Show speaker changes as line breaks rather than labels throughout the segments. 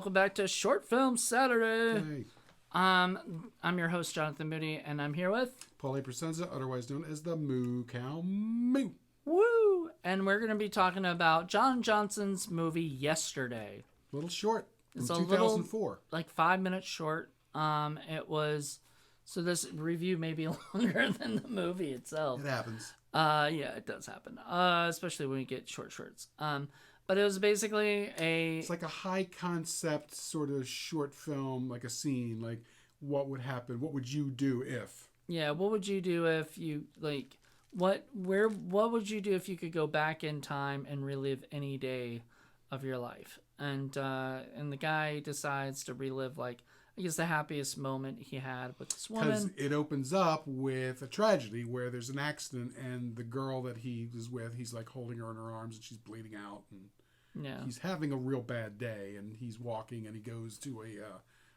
welcome back to Short Film Saturday.
Hey.
I'm your host, Jonathan Moody, and I'm here with...
Presenza, otherwise known as the Moo Cow Moo.
Woo! And we're going to be talking about John Johnson's movie Yesterday.
A little short, from
It's a
2004.
little, like 5 minutes short. It was... So this review may be longer than the movie itself.
It happens.
Yeah, it does happen. Especially when we get short shorts. But it was basically
It's like a high concept sort of short film, like a scene, like what would happen, what would you do if?
Yeah, what would you do if you, like, what would you do if you could go back in time and relive any day of your life? And the guy decides to relive, like, I guess the happiest moment he had with this woman.
Because it opens up with a tragedy where there's an accident and the girl that he was with, he's like holding her in her arms and she's bleeding out and he's having a real bad day and he's walking and he goes to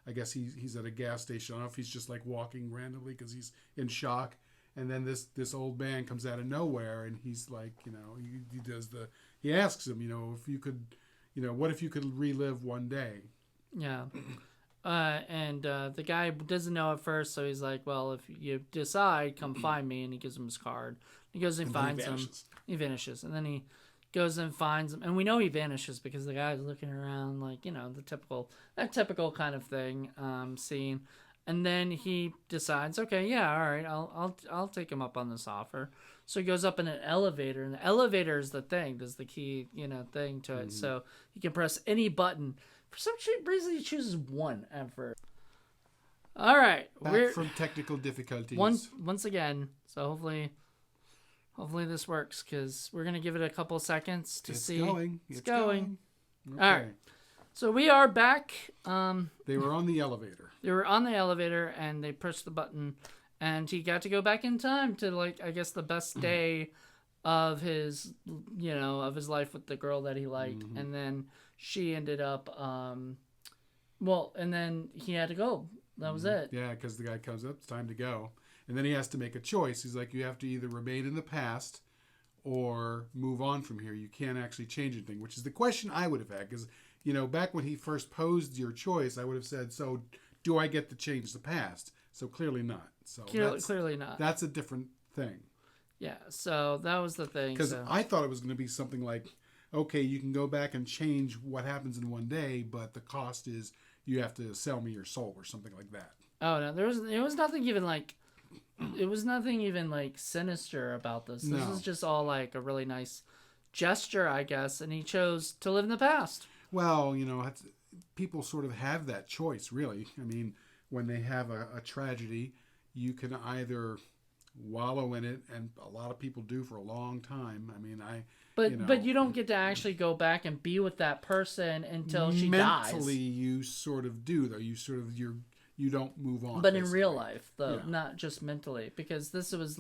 I guess he's at a gas station. I don't know if he's just like walking randomly because he's in shock. And then this old man comes out of nowhere and he's like, he asks him, if you could, what if you could relive one day?
Yeah. And the guy doesn't know at first, so he's like, well, if you decide, come find me. And he gives him his card. He goes and finds him. He vanishes. And then he goes and finds him. And we know he vanishes because the guy's looking around like, that typical kind of thing, scene. And then he decides, okay, yeah, all right, I'll take him up on this offer. So he goes up in an elevator, and the elevator is the thing, there's the key, thing to it. Mm-hmm. So you can press any button. For some reason, he chooses one at first. All right,
we're from technical difficulties
once again. So hopefully this works because we're gonna give it a couple seconds to see.
It's going.
Okay. All right. So we are back.
They were on the elevator.
They were on the elevator, and they pushed the button, and he got to go back in time to, like, I guess the best day of his, of his life with the girl that he liked, mm-hmm. And then she ended up, and then he had to go. That was it.
Yeah, because the guy comes up, it's time to go, and then he has to make a choice. He's like, you have to either remain in the past or move on from here. You can't actually change anything, which is the question I would have had, because back when he first posed your choice, I would have said, so do I get to change the past? So clearly not. So
clearly not.
That's a different thing.
Yeah, so that was the thing.
Because I thought it was going to be something like, okay, you can go back and change what happens in one day, but the cost is you have to sell me your soul or something like that.
Oh, no, it was nothing even like... It was nothing even, like, sinister about this. This was just all, like, a really nice gesture, I guess, and he chose to live in the past.
Well, people sort of have that choice, really. I mean, when they have a tragedy, you can either wallow in it, and a lot of people do for a long time. I mean,
But you don't get to actually go back and be with that person until she dies.
Mentally, you sort of do, though. You don't move on.
But basically. In real life, though, not just mentally, because this was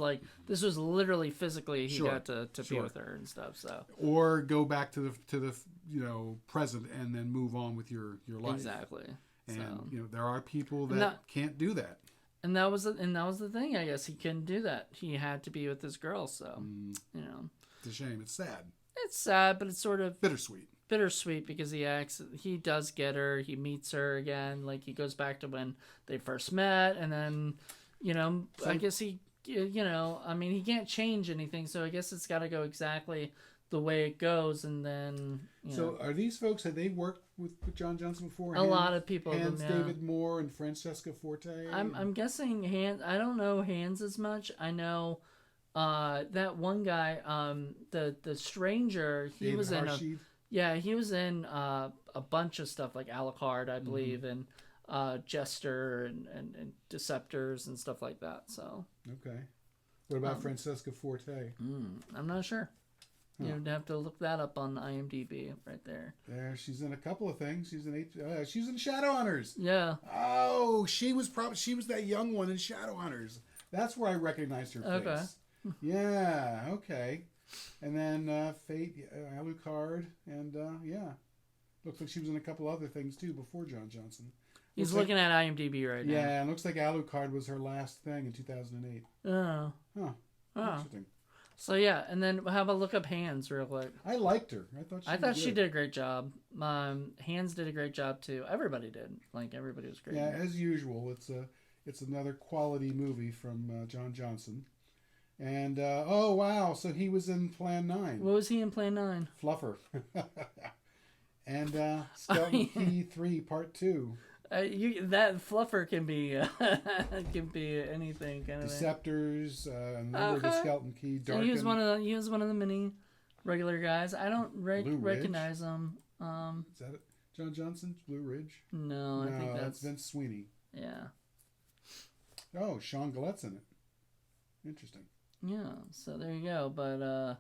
literally physically he got to be with her and stuff. So
or go back to the present and then move on with your life.
Exactly.
And there are people that can't do that.
And that was the thing. I guess he couldn't do that. He had to be with this girl. So
it's a shame. It's sad.
It's sad, but it's sort of
bittersweet
because he does get her. He meets her again. Like, he goes back to when they first met, and then I guess he he can't change anything, so I guess it's got to go exactly the way it goes. And then
so are these folks, have they worked with John Johnson before?
A lot of people.
David Moore and Francesca Forte.
I'm guessing Hans. I don't know Hans as much. I know that one guy, the stranger. He
David
was in
Harsheed.
he was in a bunch of stuff like Alucard, I believe, mm-hmm. and Jester and Deceptors and stuff like that. So
okay, what about Francesca Forte?
I'm not sure. Huh. You'd have to look that up on IMDb right there.
There, she's in a couple of things. She's in she's in Shadowhunters.
Yeah.
Oh, she was that young one in Shadowhunters. That's where I recognized her face.
Okay.
Yeah. Okay. And then Fate, Alucard, and looks like she was in a couple other things too before John Johnson.
He's looking at IMDb right now.
Yeah, it looks like Alucard was her last thing in 2008.
Oh.
Huh. Interesting.
So yeah, and then how about look up Hands real quick?
I liked her. I thought
she did a great job. Hands did a great job too. Everybody did. Like everybody was great.
Yeah, as usual, it's another quality movie from John Johnson. And oh wow, so he was in Plan 9.
What was he in Plan 9?
Fluffer. And Skeleton Key 3 Part 2.
That Fluffer can be anything kind of
Deceptors, Number of the Skeleton Key, Darken.
So he was one of the many regular guys. I don't recognize him.
Is that it? John Johnson's Blue Ridge?
No, I think that's
Vince Sweeney.
Yeah.
Oh, Sean Gallett's in it. Interesting.
Yeah, so there you go. But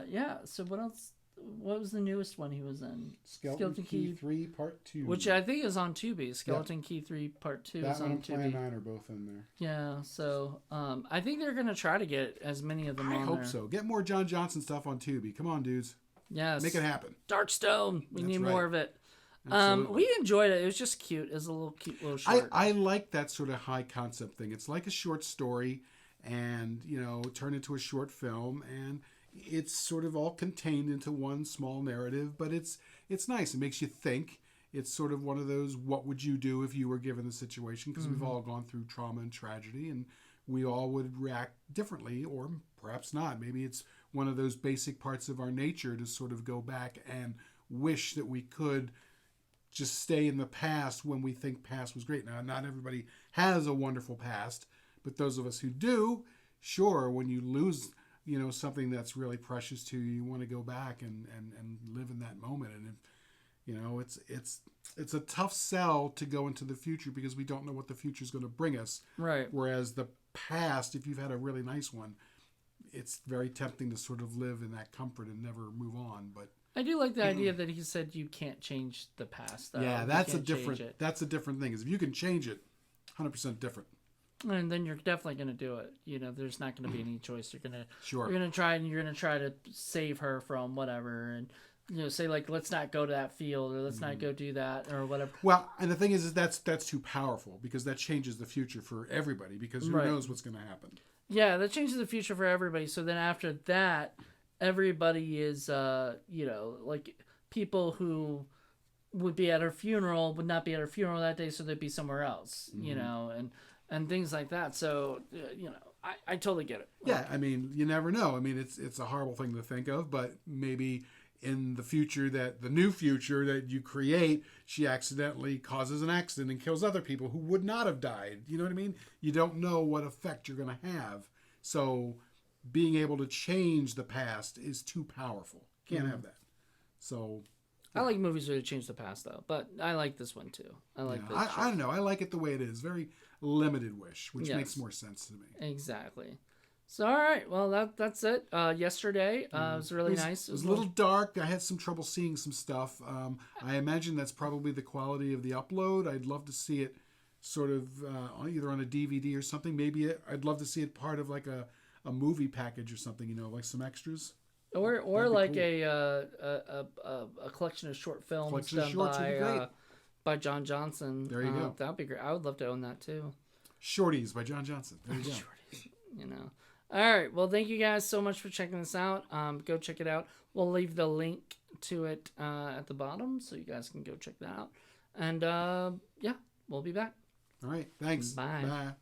yeah. So what else? What was the newest one he was in?
Skeleton Key 3 Part 2.
Which I think is on Tubi. Skeleton Key 3 Part 2 is on Tubi. That one and
Plan 9 are both in there.
Yeah, so I think they're going to try to get as many of them on there.
I hope so. Get more John Johnson stuff on Tubi. Come on, dudes.
Yes.
Make it happen.
Darkstone. We need more of it. We enjoyed it. It was just cute. It was a little cute little short.
I like that sort of high concept thing. It's like a short story and, turn into a short film, and it's sort of all contained into one small narrative, but it's nice. It makes you think. It's sort of one of those, what would you do if you were given the situation? Because we've all gone through trauma and tragedy, and we all would react differently, or perhaps not. Maybe it's one of those basic parts of our nature to sort of go back and wish that we could just stay in the past when we think past was great. Now, not everybody has a wonderful past, but those of us who do, sure, when you lose something that's really precious to you, you want to go back and live in that moment. And it's a tough sell to go into the future because we don't know what the future is going to bring us.
Right.
Whereas the past, if you've had a really nice one, it's very tempting to sort of live in that comfort and never move on. But
I do like the idea that he said you can't change the past, though.
Yeah, that's a different thing. Is if you can change it, 100% different.
And then you're definitely going to do it. There's not going to be any choice. You're going to try to save her from whatever, and say like, let's not go to that field, or let's not go do that, or whatever.
Well, and the thing is that's too powerful, because that changes the future for everybody, because who knows what's going to happen.
Yeah, that changes the future for everybody. So then after that, everybody is like people who would be at her funeral would not be at her funeral that day, so they'd be somewhere else, and things like that. So, I totally get it.
Yeah, I mean, you never know. I mean, it's a horrible thing to think of, but maybe in the new future that you create, she accidentally causes an accident and kills other people who would not have died. You know what I mean? You don't know what effect you're going to have. So being able to change the past is too powerful. Can't have that. So
I like movies where they change the past, though, but I like this one too. I like this.
I don't know. I like it the way it is. Very limited wish, which makes more sense to me.
Exactly. So, all right. Well, that's it. Yesterday was really nice.
It was a little dark. I had some trouble seeing some stuff. I imagine that's probably the quality of the upload. I'd love to see it sort of either on a DVD or something. Maybe I'd love to see it part of like a movie package or something, like some extras.
Or like cool. a collection of short films done by John Johnson.
There you go.
That'd be great. I would love to own that too.
Shorties by John Johnson. There you go.
Shorties. All right. Well, thank you guys so much for checking this out. Go check it out. We'll leave the link to it at the bottom, so you guys can go check that out. And yeah, we'll be back.
All right. Thanks.
Bye.
Bye.